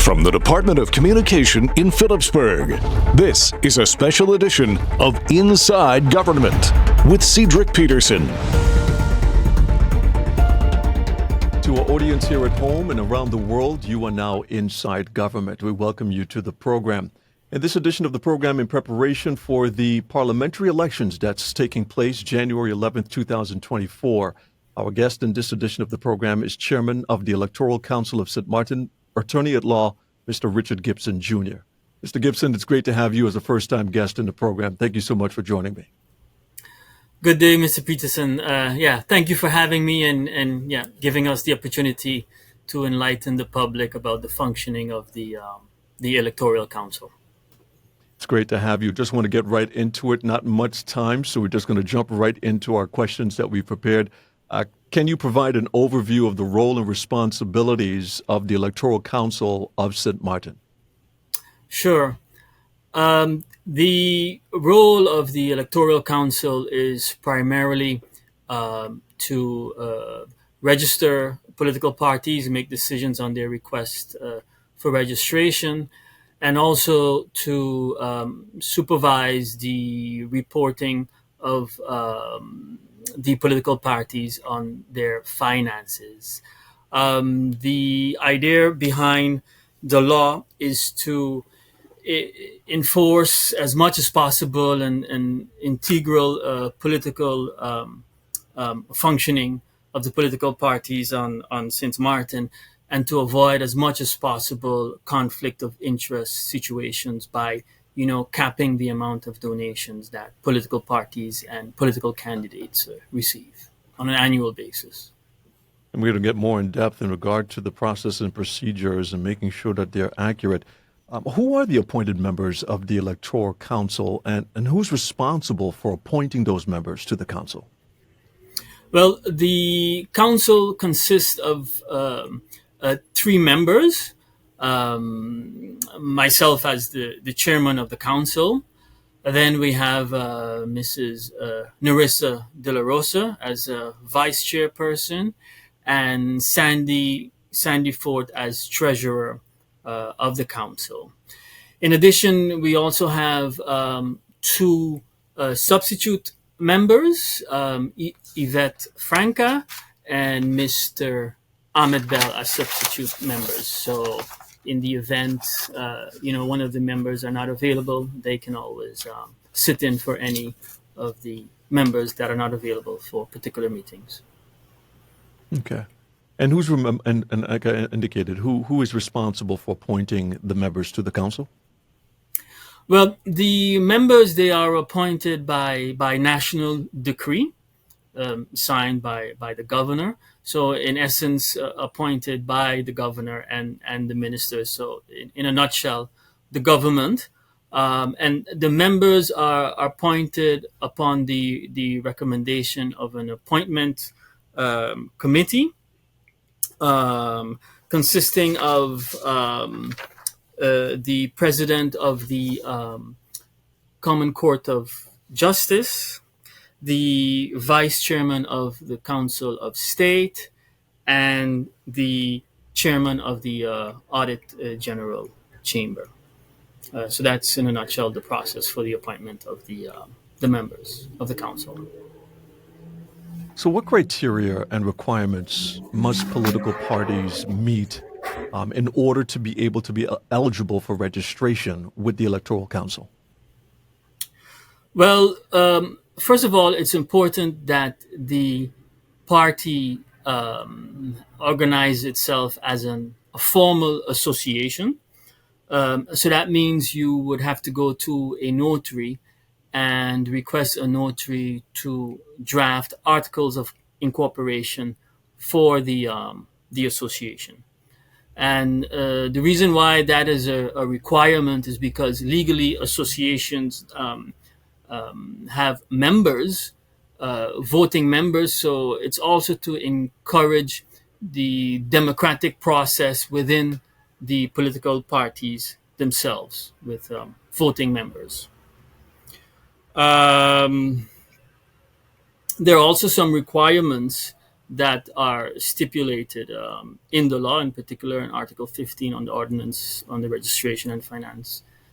From the Department of Communication in Phillipsburg, this is a special edition of Inside Government with Cedric Peterson. To our audience here at home and around the world, you are now Inside Government. We welcome you to the program. In this edition of the program, in preparation for the parliamentary elections that's taking place January 11th, 2024, our guest in this edition of the program is Chairman of the Electoral Council of St. Martin, Attorney at Law, Mr. Richard Gibson, Jr. Mr. Gibson, it's great to have you as a first-time guest in the program. Thank you so much for joining me. Good day, Mr. Peterson. Thank you for having me and giving us the opportunity to enlighten the public about the functioning of the Electoral Council. It's great to have you. Just want to get right into it. Not much time, so we're just going to jump right into our questions that we prepared. Can you provide an overview of the role and responsibilities of the Electoral Council of St. Martin? Sure. The role of the Electoral Council is primarily to register political parties, make decisions on their request for registration, and also to supervise the reporting of the political parties on their finances. The idea behind the law is to enforce as much as possible an integral political functioning of the political parties on St. Martin, and to avoid as much as possible conflict of interest situations by capping the amount of donations that political parties and political candidates receive on an annual basis. And we're going to get more in depth in regard to the process and procedures and making sure that they're accurate. Who are the appointed members of the Electoral Council, and who's responsible for appointing those members to the council? Well, the council consists of 3 members. Myself as the chairman of the council. Then we have Mrs. Nerissa De La Rosa as a vice chairperson, and Sandy Ford as treasurer of the council. In addition, we also have 2 substitute members, Yvette Franca and Mr. Ahmed Bell as substitute members. So in the event, one of the members are not available, they can always sit in for any of the members that are not available for particular meetings. Okay. And who's and like I indicated, who is responsible for appointing the members to the council? Well, the members, they are appointed by national decree, signed by the governor. So in essence, appointed by the governor and the ministers. So in a nutshell, the government. And the members are appointed upon the recommendation of an appointment committee consisting of the president of the Common Court of Justice, the vice chairman of the Council of State, and the chairman of the Audit General Chamber. So that's in a nutshell the process for the appointment of the members of the council. So what criteria and requirements must political parties meet in order to be able to be eligible for registration with the Electoral Council? Well, first of all, it's important that the party organize itself as a formal association. So that means you would have to go to a notary and request a notary to draft articles of incorporation for the association. And the reason why that is a requirement is because legally associations have members, voting members. So it's also to encourage the democratic process within the political parties themselves with voting members. There are also some requirements that are stipulated in the law, in particular in Article 15 on the Ordinance on the Registration and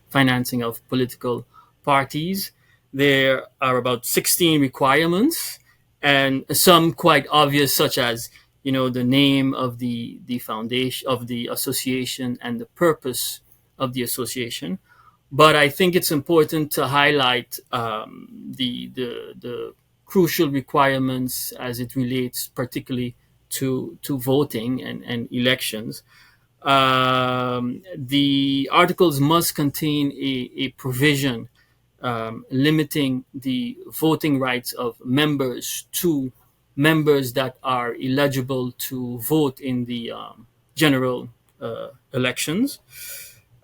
Financing of Political Parties. There are about 16 requirements, and some quite obvious, such as the name of the foundation of the association and the purpose of the association. But I think it's important to highlight the crucial requirements as it relates particularly to voting and elections. The articles must contain a provision limiting the voting rights of members to members that are eligible to vote in the general elections.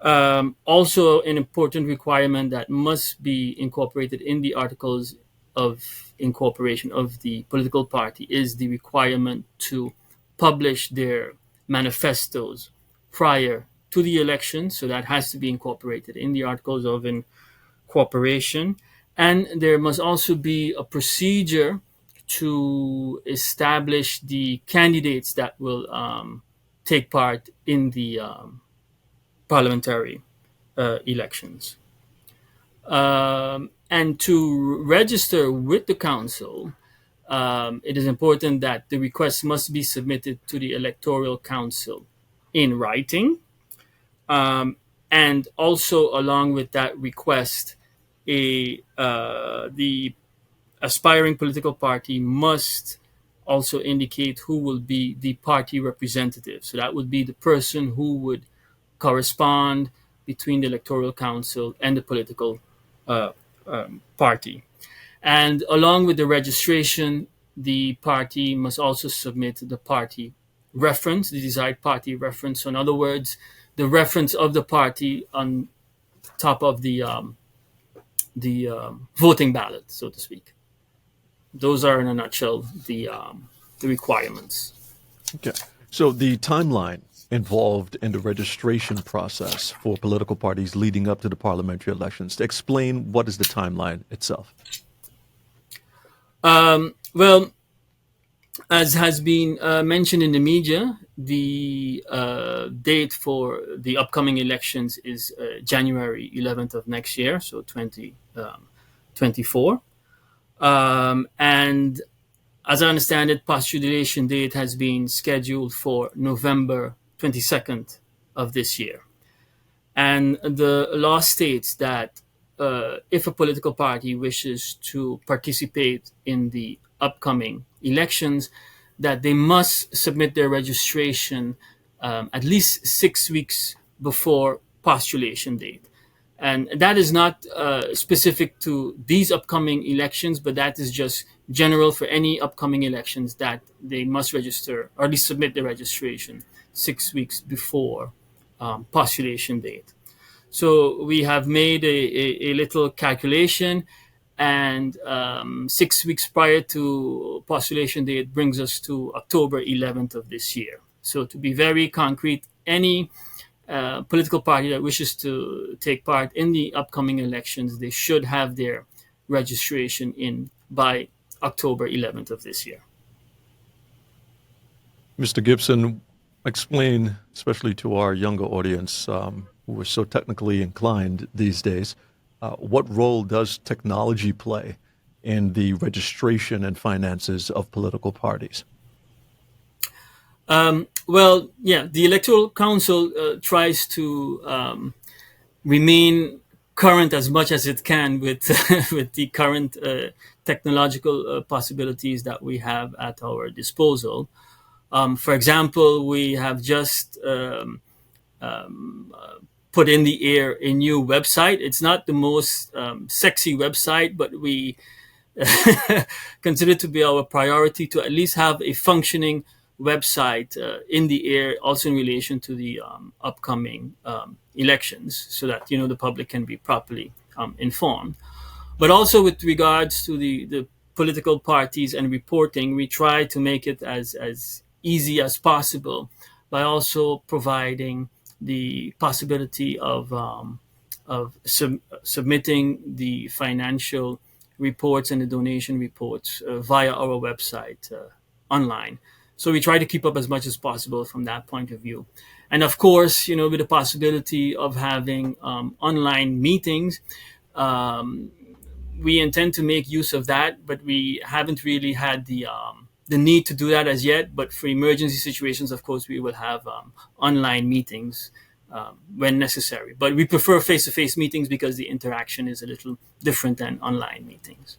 Also, an important requirement that must be incorporated in the articles of incorporation of the political party is the requirement to publish their manifestos prior to the election. So that has to be incorporated in the articles of incorporation. And there must also be a procedure to establish the candidates that will take part in the parliamentary elections. And to register with the council, it is important that the request must be submitted to the Electoral Council in writing. And also, along with that request, the aspiring political party must also indicate who will be the party representative. So that would be the person who would correspond between the Electoral Council and the political party. And along with the registration, the party must also submit the party reference, the desired party reference. So in other words, the reference of the party on top of the voting ballot, so to speak. Those are, in a nutshell, the requirements. Okay. So the timeline involved in the registration process for political parties leading up to the parliamentary elections. Explain what is the timeline itself. Well, as has been mentioned in the media, the date for the upcoming elections is January 11th of next year, so 2024. And as I understand it, postulation date has been scheduled for November 22nd of this year. And the law states that if a political party wishes to participate in the upcoming elections, that they must submit their registration at least 6 weeks before postulation date. And that is not specific to these upcoming elections, but that is just general for any upcoming elections, that they must register or at least submit their registration 6 weeks before postulation date. So we have made a little calculation, and 6 weeks prior to postulation date brings us to October 11th of this year. So to be very concrete, any political party that wishes to take part in the upcoming elections, they should have their registration in by October 11th of this year. Mr. Gibson, explain, especially to our younger audience who are so technically inclined these days, what role does technology play in the registration and finances of political parties? Well, yeah, the Electoral Council tries to remain current as much as it can with with the current technological possibilities that we have at our disposal. For example, we have just put in the air a new website. It's not the most sexy website, but we consider it to be our priority to at least have a functioning website in the air, also in relation to the upcoming elections, so that the public can be properly informed. But also with regards to the political parties and reporting, we try to make it as easy as possible by also providing the possibility of submitting the financial reports and the donation reports via our website online. So we try to keep up as much as possible from that point of view. And of course, with the possibility of having online meetings, we intend to make use of that, but we haven't really had the need to do that as yet. But for emergency situations, of course, we will have online meetings when necessary. But we prefer face-to-face meetings because the interaction is a little different than online meetings.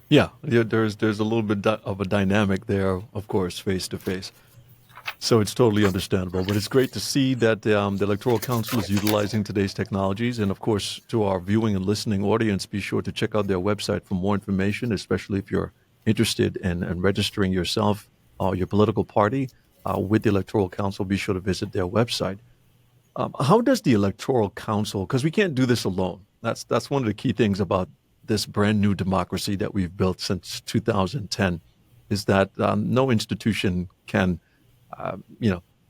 Yeah, there's a little bit of a dynamic there, of course, face to face. So it's totally understandable. But it's great to see that the Electoral Council is utilizing today's technologies. And of course, to our viewing and listening audience, be sure to check out their website for more information, especially if you're interested in registering yourself or your political party with the Electoral Council. Be sure to visit their website. How does the Electoral Council, because we can't do this alone. That's one of the key things about this brand new democracy that we've built since 2010, is that no institution can,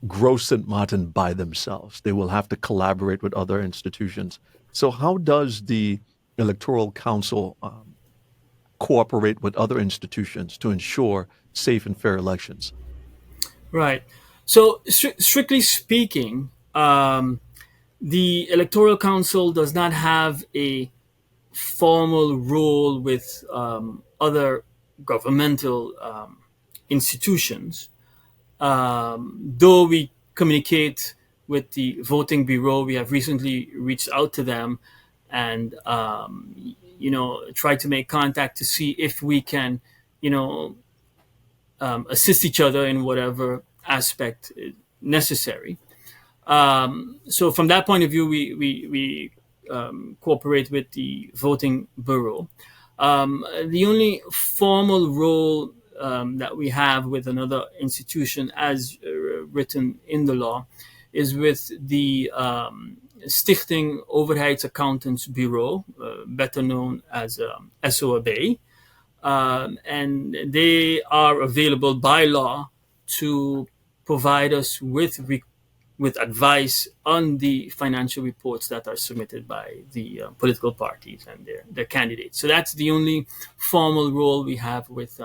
grow St. Martin by themselves. They will have to collaborate with other institutions. So how does the Electoral Council cooperate with other institutions to ensure safe and fair elections? Right. So strictly speaking, the Electoral Council does not have a formal role with other governmental institutions. Though we communicate with the voting bureau, we have recently reached out to them and try to make contact to see if we can assist each other in whatever aspect is necessary. So from that point of view, we cooperate with the voting bureau. The only formal role that we have with another institution, as written in the law, is with the Stichting Overheidsaccountants Bureau, better known as SOAB. And they are available by law to provide us with advice on the financial reports that are submitted by the political parties and their candidates. So that's the only formal role we have with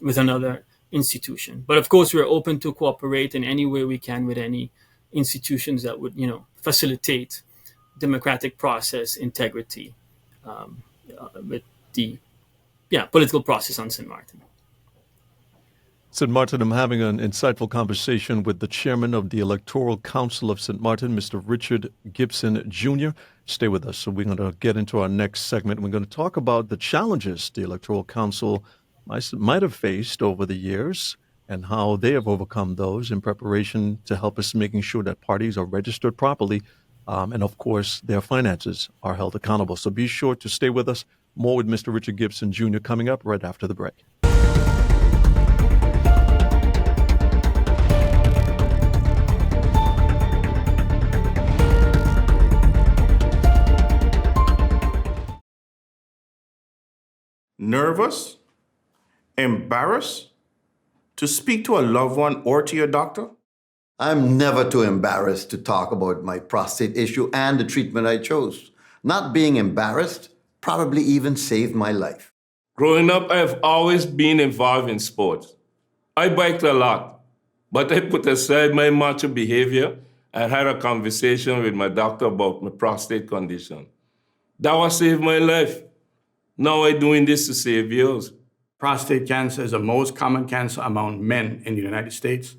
another institution. But of course, we're open to cooperate in any way we can with any institutions that would, facilitate democratic process integrity with the political process on St. Martin. St. Martin, I'm having an insightful conversation with the chairman of the Electoral Council of St. Martin, Mr. Richard Gibson, Jr. Stay with us. So we're going to get into our next segment. We're going to talk about the challenges the Electoral Council might have faced over the years and how they have overcome those in preparation to help us making sure that parties are registered properly. And of course, their finances are held accountable. So be sure to stay with us. More with Mr. Richard Gibson, Jr. coming up right after the break. Nervous? Embarrassed? To speak to a loved one or to your doctor? I'm never too embarrassed to talk about my prostate issue and the treatment I chose. Not being embarrassed probably even saved my life. Growing up, I have always been involved in sports. I biked a lot, but I put aside my macho behavior and had a conversation with my doctor about my prostate condition. That what saved my life. Now I'm doing this to save yours. Prostate cancer is the most common cancer among men in the United States.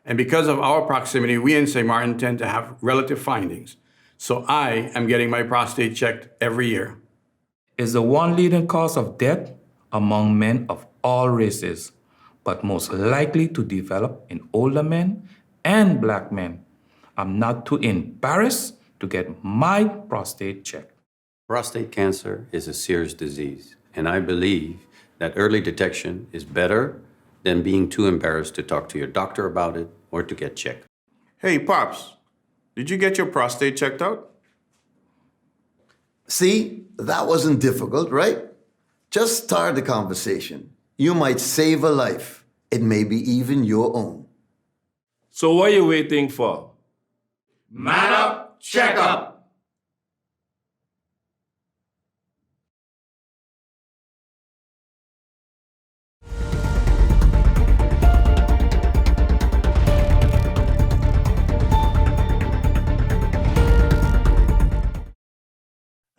And because of our proximity, we in St. Martin tend to have relative findings. So I am getting my prostate checked every year. Is the one leading cause of death among men of all races, but most likely to develop in older men and black men. I'm not too embarrassed to get my prostate checked. Prostate cancer is a serious disease, and I believe that early detection is better than being too embarrassed to talk to your doctor about it or to get checked. Hey, Pops, did you get your prostate checked out? See, that wasn't difficult, right? Just start the conversation. You might save a life. It may be even your own. So what are you waiting for? Man up, check up.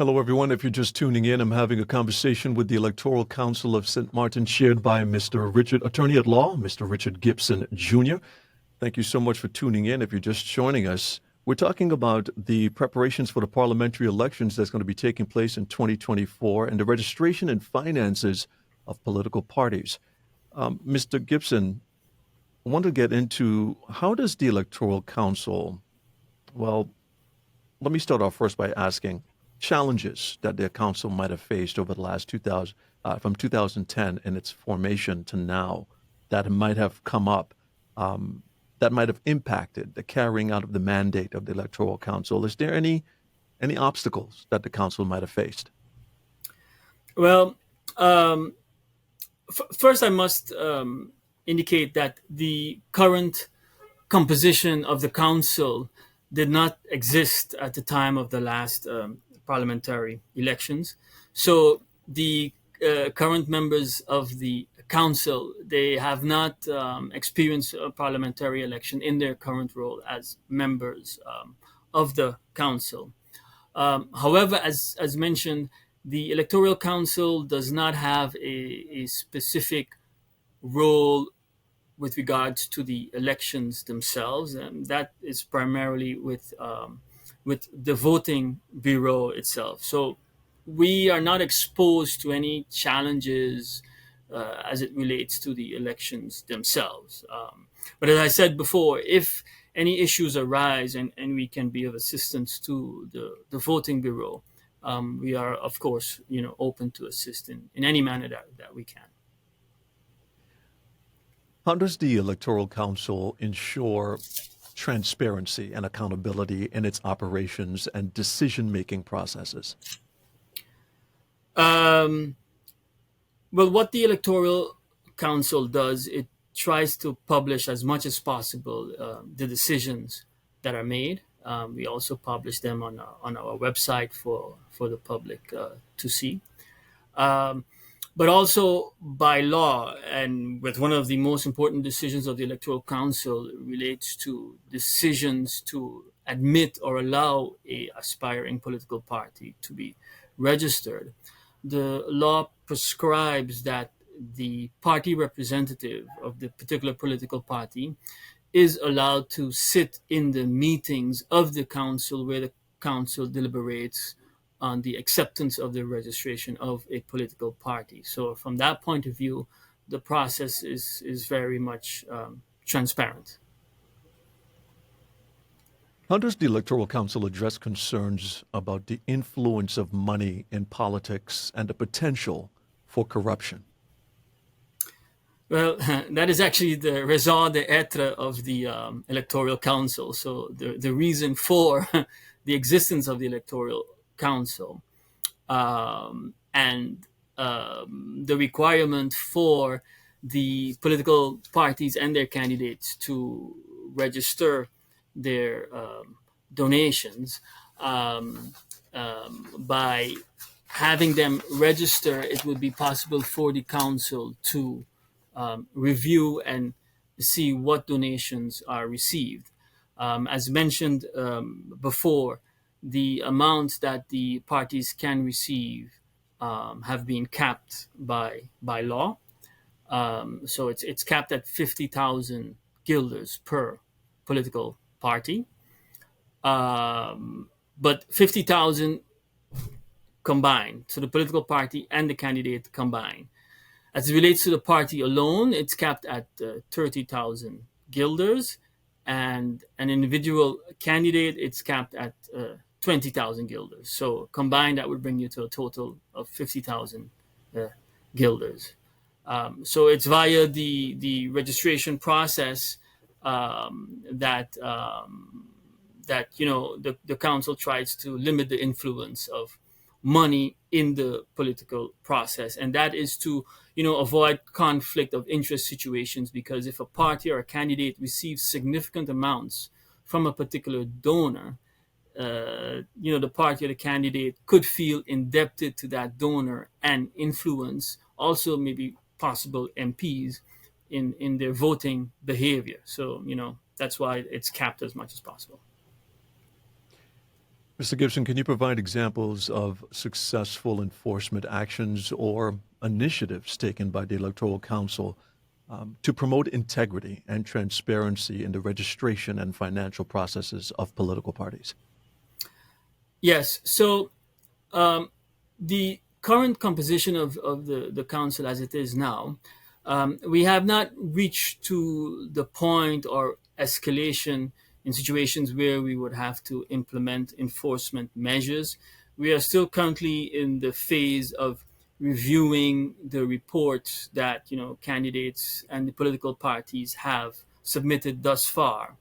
Hello, everyone. If you're just tuning in, I'm having a conversation with the Electoral Council of St. Martin, chaired by Attorney at Law, Mr. Richard Gibson Jr. Thank you so much for tuning in. If you're just joining us, we're talking about the preparations for the parliamentary elections that's going to be taking place in 2024 and the registration and finances of political parties. Mr. Gibson, I want to get into how does the Electoral Council, well, let me start off first by asking challenges that the council might have faced over the last 2000, from 2010 in its formation to now, that might have come up, that might have impacted the carrying out of the mandate of the Electoral Council. Is there any obstacles that the council might have faced? Well, first I must indicate that the current composition of the council did not exist at the time of the last parliamentary elections. So the current members of the council, they have not experienced a parliamentary election in their current role as members of the council. However, as mentioned, the Electoral Council does not have a specific role with regards to the elections themselves, and that is primarily with the voting bureau itself. So we are not exposed to any challenges as it relates to the elections themselves. But as I said before, if any issues arise and we can be of assistance to the voting bureau, we are, of course, open to assist in any manner that we can. How does the Electoral Council ensure transparency and accountability in its operations and decision-making processes? Well, what the Electoral Council does, it tries to publish as much as possible the decisions that are made. We also publish them on our website for the public to see. But also by law, and with one of the most important decisions of the Electoral Council relates to decisions to admit or allow a aspiring political party to be registered. The law prescribes that the party representative of the particular political party is allowed to sit in the meetings of the council where the council deliberates on the acceptance of the registration of a political party. So from that point of view, the process is very much transparent. How does the Electoral Council address concerns about the influence of money in politics and the potential for corruption? Well, that is actually the raison d'etre of the Electoral Council. So the reason for the existence of the Electoral Council and the requirement for the political parties and their candidates to register their donations. By having them register, it would be possible for the council to review and see what donations are received. As mentioned before, the amounts that the parties can receive have been capped by law. So it's capped at 50,000 guilders per political party. But 50,000 combined, so the political party and the candidate combined. As it relates to the party alone, it's capped at 30,000 guilders, and an individual candidate, it's capped at 20,000 guilders. So combined, that would bring you to a total of 50,000 guilders. So it's via the registration process that the council tries to limit the influence of money in the political process, and that is to avoid conflict of interest situations, because if a party or a candidate receives significant amounts from a particular donor, the party or the candidate could feel indebted to that donor and influence also maybe possible MPs in their voting behavior. So that's why it's capped as much as possible. Mr. Gibson, can you provide examples of successful enforcement actions or initiatives taken by the Electoral Council to promote integrity and transparency in the registration and financial processes of political parties? Yes. So the current composition of the council as it is now, we have not reached to the point or escalation in situations where we would have to implement enforcement measures. We are still currently in the phase of reviewing the reports that candidates and the political parties have submitted thus far.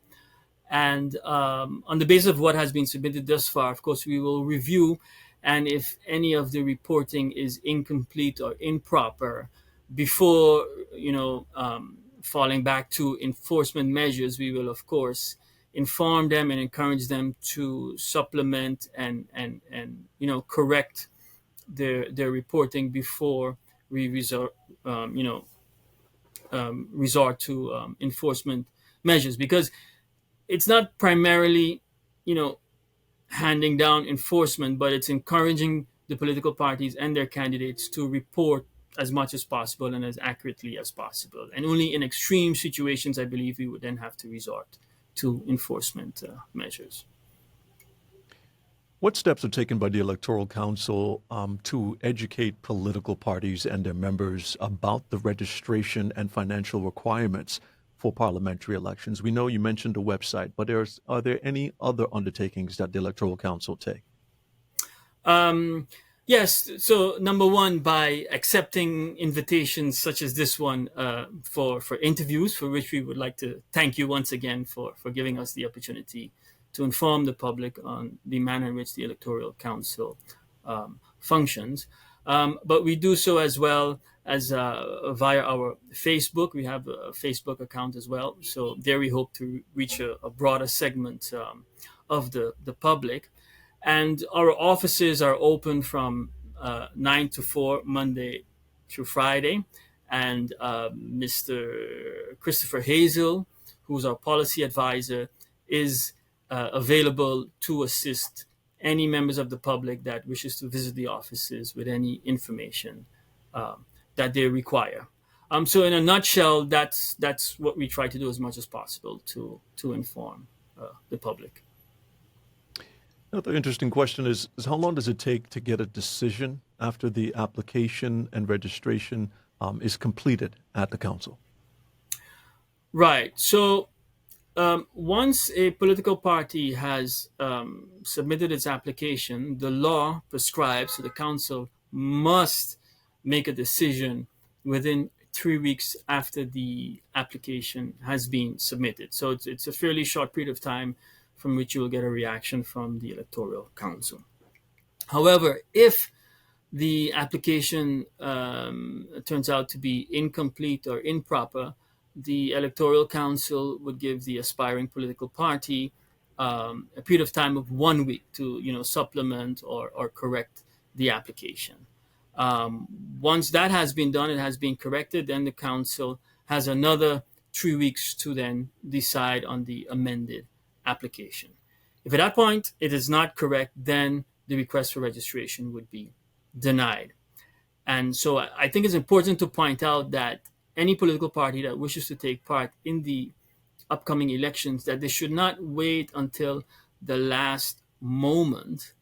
And on the basis of what has been submitted thus far, of course, we will review. And if any of the reporting is incomplete or improper, before falling back to enforcement measures, we will, of course, inform them and encourage them to supplement and correct their reporting before we resort to enforcement measures, because it's not primarily, handing down enforcement, but it's encouraging the political parties and their candidates to report as much as possible and as accurately as possible. And only in extreme situations, I believe, we would then have to resort to enforcement measures. What steps are taken by the Electoral Council to educate political parties and their members about the registration and financial requirements for parliamentary elections? We know you mentioned the website, but are there any other undertakings that the Electoral Council take? Yes. So, number one, by accepting invitations such as this one for interviews, for which we would like to thank you once again for giving us the opportunity to inform the public on the manner in which the Electoral Council functions. But we do so as well as via our Facebook. We have a Facebook account as well. So there we hope to reach a broader segment of the public. And our offices are open from 9 to 4, Monday through Friday. And Mr. Christopher Hazel, who's our policy advisor, is available to assist any members of the public that wishes to visit the offices with any information that they require. So in a nutshell, that's what we try to do as much as possible to inform the public. Another interesting question is how long does it take to get a decision after the application and registration is completed at the council? Right. So once a political party has submitted its application, the law prescribes, so the council must make a decision within 3 weeks after the application has been submitted. So it's a fairly short period of time from which you will get a reaction from the Electoral Council. However, if the application turns out to be incomplete or improper, the Electoral Council would give the aspiring political party a period of time of 1 week to supplement or correct the application. Once that has been done, it has been corrected, then the council has another 3 weeks to then decide on the amended application. If at that point it is not correct, then the request for registration would be denied. And so I think it's important to point out that any political party that wishes to take part in the upcoming elections, that they should not wait until the last moment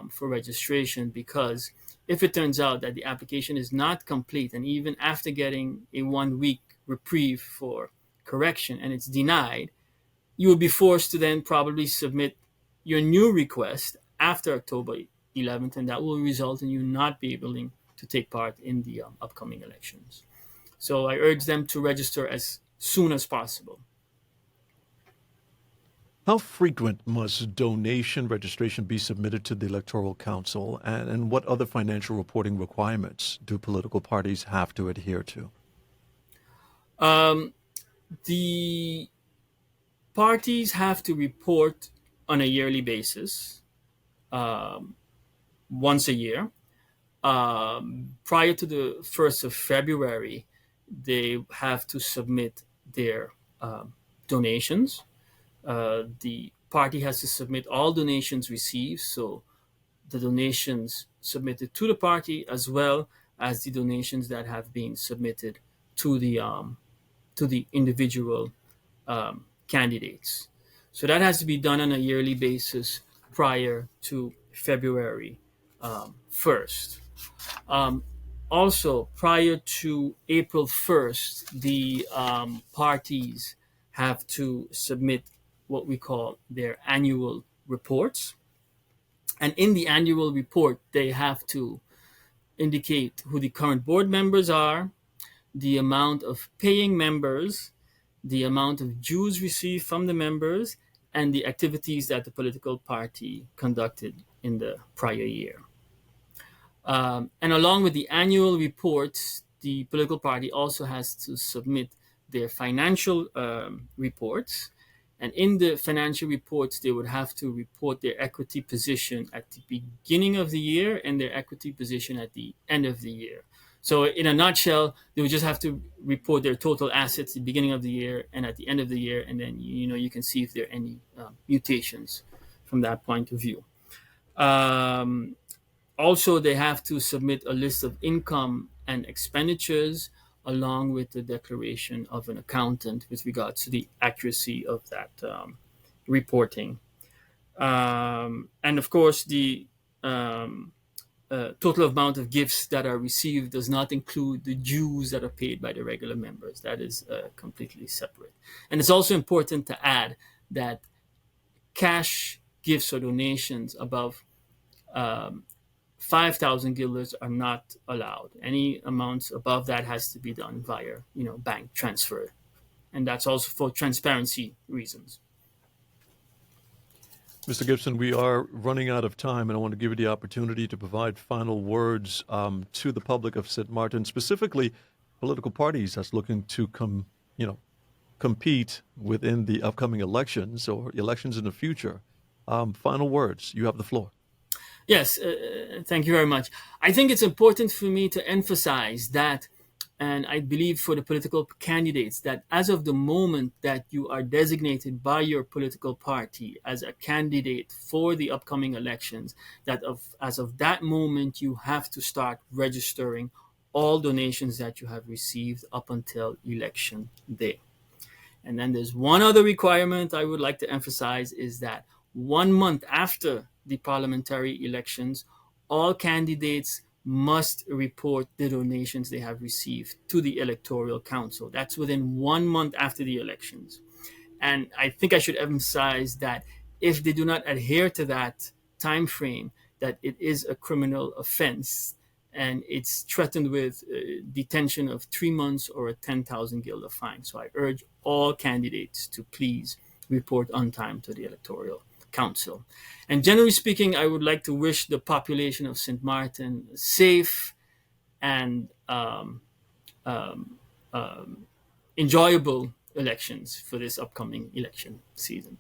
for registration, because if it turns out that the application is not complete, and even after getting a 1 week reprieve for correction and it's denied, you will be forced to then probably submit your new request after October 11th, and that will result in you not be able to take part in the upcoming elections. So I urge them to register as soon as possible. How frequent must donation registration be submitted to the Electoral Council, and what other financial reporting requirements do political parties have to adhere to? The parties have to report on a yearly basis, once a year. Prior to the 1st of February, they have to submit their donations. The party has to submit all donations received, so the donations submitted to the party as well as the donations that have been submitted to the individual candidates. So that has to be done on a yearly basis prior to February 1st. Also, prior to April 1st, the parties have to submit what we call their annual reports. And in the annual report, they have to indicate who the current board members are, the amount of paying members, the amount of dues received from the members, and the activities that the political party conducted in the prior year. And along with the annual reports, the political party also has to submit their financial reports. And in the financial reports, they would have to report their equity position at the beginning of the year and their equity position at the end of the year. So in a nutshell, they would just have to report their total assets at the beginning of the year and at the end of the year. And then, you can see if there are any mutations from that point of view. Also, they have to submit a list of income and expenditures along with the declaration of an accountant with regards to the accuracy of that reporting. And of course, the total amount of gifts that are received does not include the dues that are paid by the regular members. That is completely separate. And it's also important to add that cash gifts or donations above 5,000 guilders are not allowed. Any amounts above that has to be done via, bank transfer. And that's also for transparency reasons. Mr. Gibson, we are running out of time, and I want to give you the opportunity to provide final words to the public of St. Martin, specifically political parties that's looking to compete within the upcoming elections or elections in the future. Final words. You have the floor. Yes, thank you very much. I think it's important for me to emphasize that, and I believe for the political candidates, that as of the moment that you are designated by your political party as a candidate for the upcoming elections, that as of that moment, you have to start registering all donations that you have received up until election day. And then there's one other requirement I would like to emphasize is that 1 month after the parliamentary elections, all candidates must report the donations they have received to the Electoral Council. That's within 1 month after the elections. And I think I should emphasize that if they do not adhere to that time frame, that it is a criminal offense and it's threatened with detention of 3 months or a 10,000 guilder fine. So I urge all candidates to please report on time to the Electoral Council. And generally speaking, I would like to wish the population of St. Martin safe and enjoyable elections for this upcoming election season.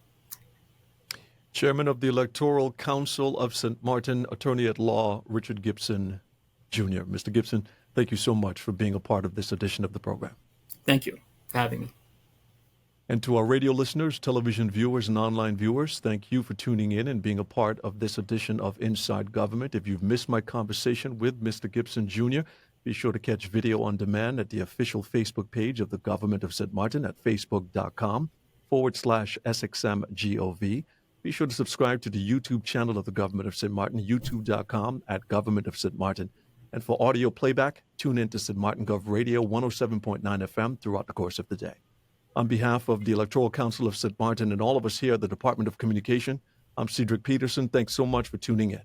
Chairman of the Electoral Council of St. Martin, Attorney at Law, Richard Gibson, Jr. Mr. Gibson, thank you so much for being a part of this edition of the program. Thank you for having me. And to our radio listeners, television viewers, and online viewers, thank you for tuning in and being a part of this edition of Inside Government. If you've missed my conversation with Mr. Gibson Jr., be sure to catch video on demand at the official Facebook page of the Government of St. Martin at facebook.com/SXMGOV. Be sure to subscribe to the YouTube channel of the Government of St. Martin, youtube.com @Government of St. Martin. And for audio playback, tune in to St. Martin Gov Radio 107.9 FM throughout the course of the day. On behalf of the Electoral Council of St. Martin and all of us here at the Department of Communication, I'm Cedric Peterson. Thanks so much for tuning in.